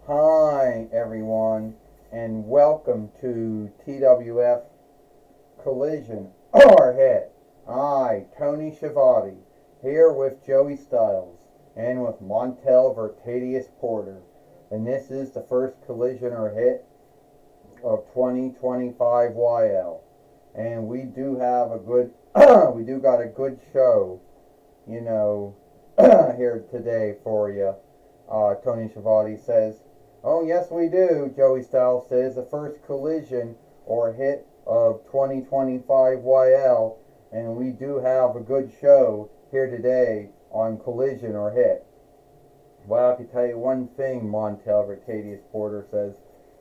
Hi, everyone, and welcome to TWF Collision or Hit. I, Tony Schiavone, here with Joey Styles and with Montel Vertadius Porter, and this is the first Collision or Hit of 2025 YL. And we do have a good, we do got a good show, you know, here today for you. Tony Schiavone says. Oh, yes, we do, Joey Styles says. The first collision or hit of 2025 YL. And we do have a good show here today on Collision or Hit. Well, I can tell you one thing, Montel Vertadius Porter says.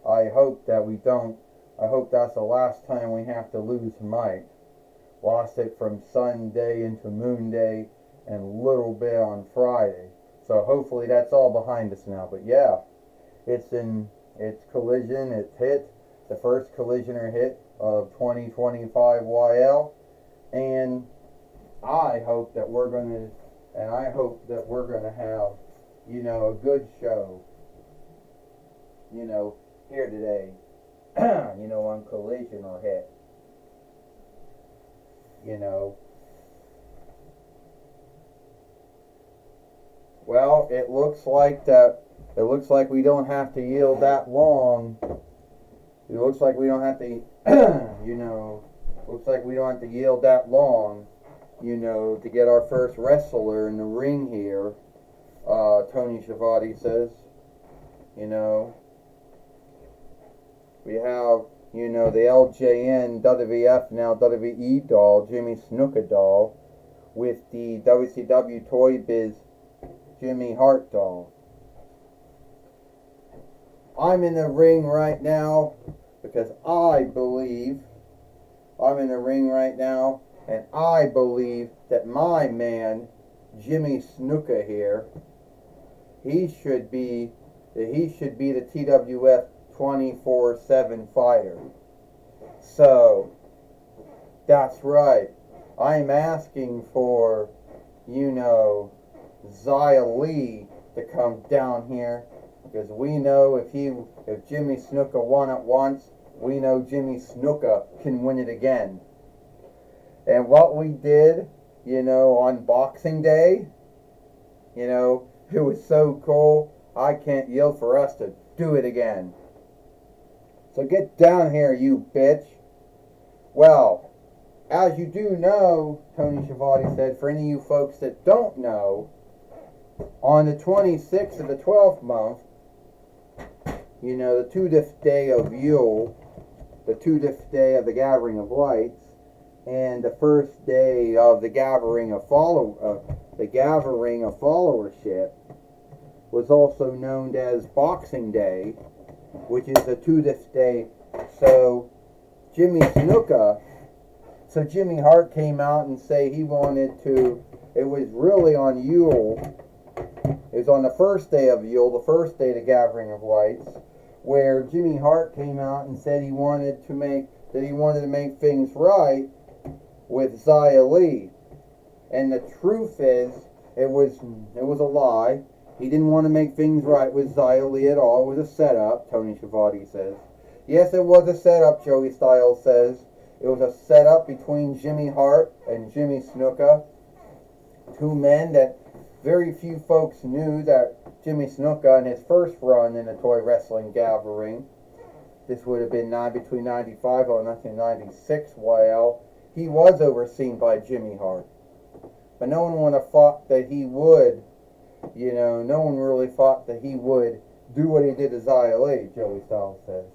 I hope that's the last time we have to lose Mike. Lost it from Sunday into Moon Day and a little bit on Friday. So hopefully that's all behind us now. But yeah. It's collision, it's hit, the first collision or hit of 2025 YL, and I hope that we're gonna have, a good show, here today, on collision or hit, you know. Well, it looks like we don't have to yield that long. It looks like we don't have to, looks like we don't have to yield that long, to get our first wrestler in the ring here. Tony Schiavone says, we have, the LJN WWF, now WWE doll, Jimmy Snuka doll, with the WCW Toy Biz Jimmy Hart doll. I'm in the ring right now because I'm in the ring right now, and I believe that my man, Jimmy Snuka here, he should be the TWF 24/7 fighter. So, that's right. I'm asking for, Xia Li to come down here. Because we know if Jimmy Snuka won it once, we know Jimmy Snuka can win it again. And what we did, on Boxing Day, it was so cool, I can't yield for us to do it again. So get down here, you bitch. Well, as you do know, Tony Schiavone said, for any of you folks that don't know, on the 26th of the 12th month, the 2nd day of Yule, the 2nd day of the Gathering of Lights, and the first day of the Gathering of Followership was also known as Boxing Day, which is the 2nd day. So Jimmy Hart came out and say he wanted to. It was really on Yule. It was on the first day of Yule, the first day of the Gathering of Lights, where Jimmy Hart came out and said he wanted to make things right with Xia Li. And the truth is, it was a lie. He didn't want to make things right with Xia Li at all. It was a setup, Tony Schiavone says. Yes, it was a setup, Joey Styles says. It was a setup between Jimmy Hart and Jimmy Snuka. Two men that very few folks knew that Jimmy Snuka in his first run in the Toy Wrestling Gathering, this would have been between 95 and 1996 YL, he was overseen by Jimmy Hart. But no one would have thought that he would, no one really thought that he would do what he did to Xia Li, Joey Styles says.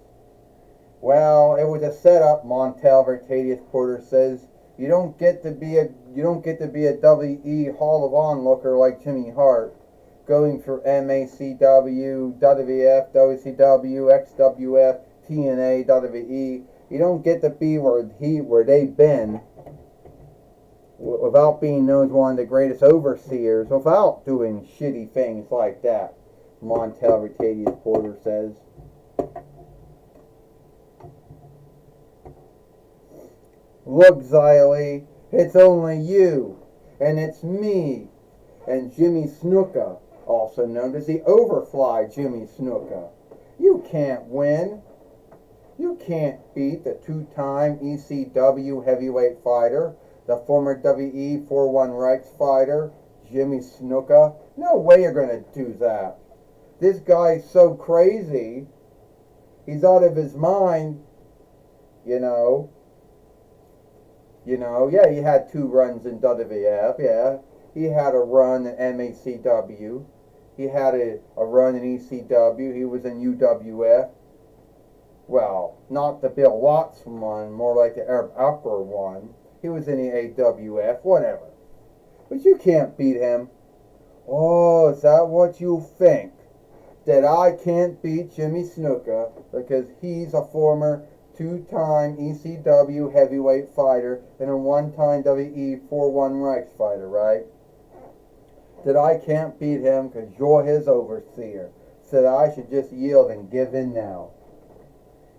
Well, it was a setup, Montel Vertadius Porter says. You don't get to be a WE Hall of Onlooker like Jimmy Hart, going through MACW, WWF, WCW, XWF, TNA, WWE. You don't get to be where they've been without being known as one of the greatest overseers, without doing shitty things like that, Montel Vertadius Porter says. Look, Xia Li, it's only you, and it's me, and Jimmy Snuka, also known as the Overfly Jimmy Snuka. You can't win. You can't beat the two-time ECW heavyweight fighter, the former WE 4-1 Reichs fighter, Jimmy Snuka. No way you're going to do that. This guy's so crazy. He's out of his mind, you know. Yeah, he had 2 runs in WWF, yeah. He had a run in MACW. He had a run in ECW. He was in UWF. Well, not the Bill Watts one, more like the Herb Alper one. He was in the AWF, whatever. But you can't beat him. Oh, is that what you think? That I can't beat Jimmy Snuka because he's a former 2-time ECW heavyweight fighter and a 1-time WE 4-1 Reichs fighter, right? That I can't beat him because you're his overseer. So that I should just yield and give in now.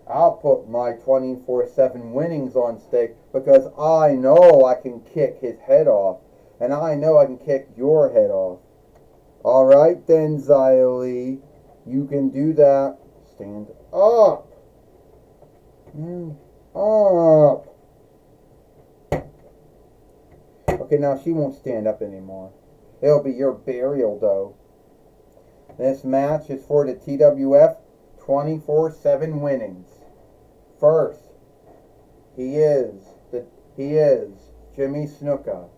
I'll put my 24/7 winnings on stake because I know I can kick his head off. And I know I can kick your head off. Alright then, Xia Li. You can do that. Stand up. Up. Okay, now she won't stand up anymore. It'll be your burial, though. This match is for the TWF 24/7 winnings. First, he is Jimmy Snuka,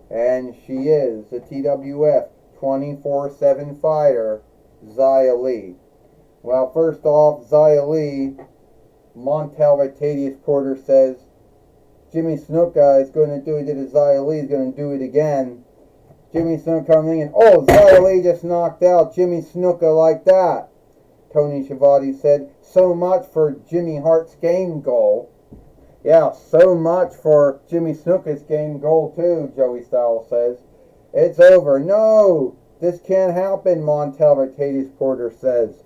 and she is the TWF 24/7 fighter, Xia Li. Well, first off, Xia Li, Montel Rictadius Porter says Jimmy Snuka is going to do it to Xia Li, is going to do it again. Jimmy Snuka coming in, oh, Xia Li just knocked out Jimmy Snuka like that. Tony Schiavone said, so much for Jimmy Hart's game goal. Yeah, so much for Jimmy Snuka's game goal too, Joey Styles says. It's over. No, this can't happen, Montel Rictadius Porter says.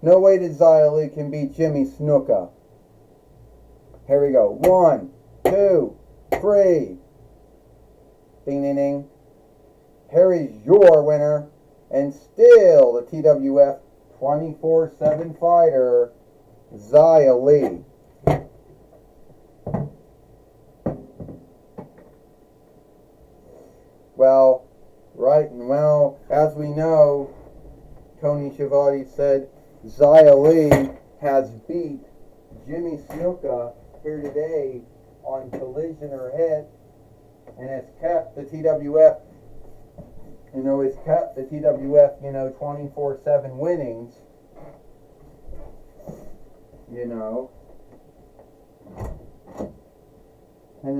No way that Xia Li can beat Jimmy Snuka. Here we go. 1, 2, 3. Ding, ding, ding. Here is your winner, and still the TWF 24/7 fighter, Xia Li. Well, right and well, as we know, Tony Schiavone said Xia Li has beat Jimmy Snuka here today on Collision or Hit, and has kept the TWF, it's kept the TWF, 24/7 winnings, and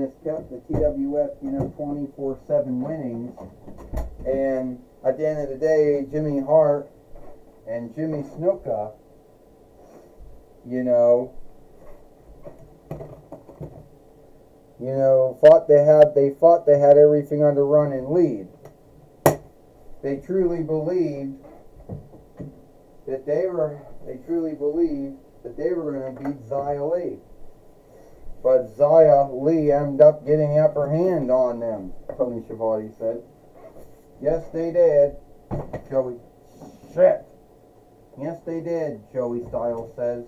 it's kept the TWF, 24/7 winnings, and at the end of the day, Jimmy Hart and Jimmy Snuka, thought they had everything under run and lead. They truly believed that they were going to beat Xia Li. But Xia Li ended up getting the upper hand on them, Tony Schiavone said. Yes, they did. Yes, they did, Joey Styles says.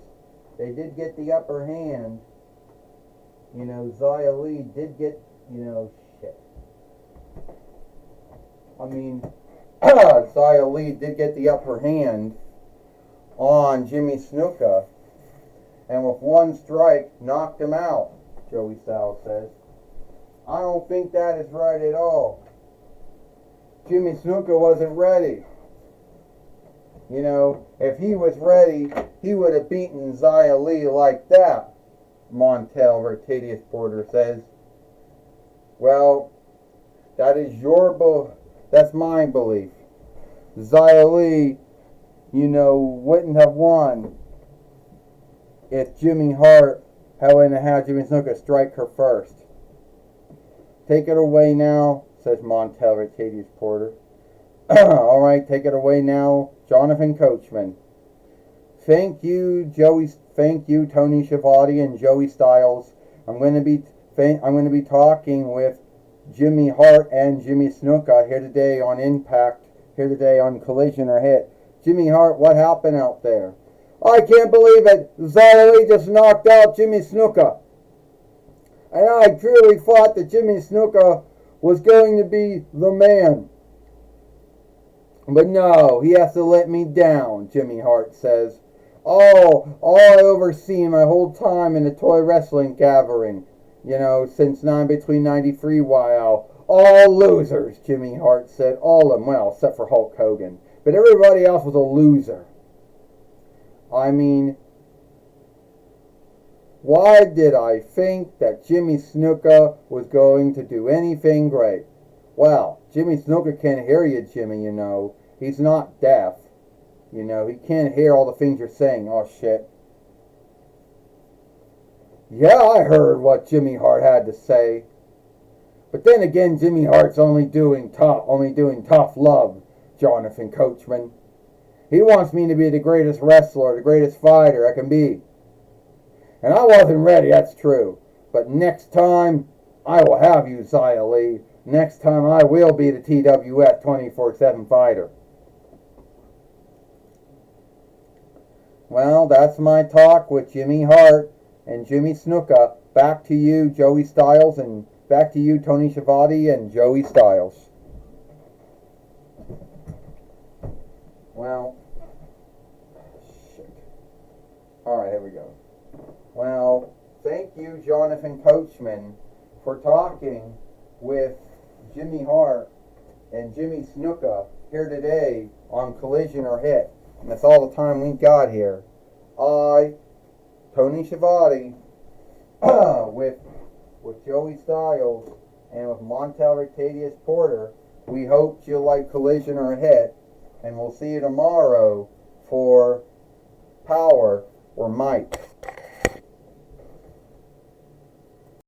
They did get the upper hand. Xia Li did get, Xia Li did get the upper hand on Jimmy Snuka, and with one strike knocked him out, Joey Styles says. I don't think that is right at all. Jimmy Snuka wasn't ready. If he was ready, he would have beaten Xia Li like that, Montel Rictadius Porter says. Well, that's my belief. Xia Li, wouldn't have won if Jimmy Hart hadn't had Jimmy Snuka strike her first. Take it away now, says Montel Rictadius Porter. All right, take it away now, Jonathan Coachman. Thank you, Tony Schiavone and Joey Styles. I'm going to be talking with Jimmy Hart and Jimmy Snuka here today on Impact, here today on Collision or Hit. Jimmy Hart, what happened out there? I can't believe it. Xia Li just knocked out Jimmy Snuka. And I truly thought that Jimmy Snuka was going to be the man. But no, he has to let me down, Jimmy Hart says. All I overseen my whole time in the toy wrestling gathering, since between 93 while. All losers, Jimmy Hart said. All of them, well, except for Hulk Hogan. But everybody else was a loser. I mean, why did I think that Jimmy Snuka was going to do anything great? Well, Jimmy Snuka can't hear you, Jimmy, He's not deaf. He can't hear all the things you're saying. Oh, shit. Yeah, I heard what Jimmy Hart had to say. But then again, Jimmy Hart's only doing tough love, Jonathan Coachman. He wants me to be the greatest wrestler, the greatest fighter I can be. And I wasn't ready, that's true. But next time, I will have you, Xia Li. Next time, I will be the TWF 24/7 fighter. Well, that's my talk with Jimmy Hart and Jimmy Snuka. Back to you, Joey Styles, and back to you, Tony Schiavone and Joey Styles. Well, shit. Alright, here we go. Well, thank you, Jonathan Coachman, for talking with Jimmy Hart and Jimmy Snuka here today on Collision or Hit. And that's all the time we got here. I, Tony Schiavone, with Joey Styles and with Montel Rictadius Porter, we hope you like Collision or Hit, and we'll see you tomorrow for Power or Might.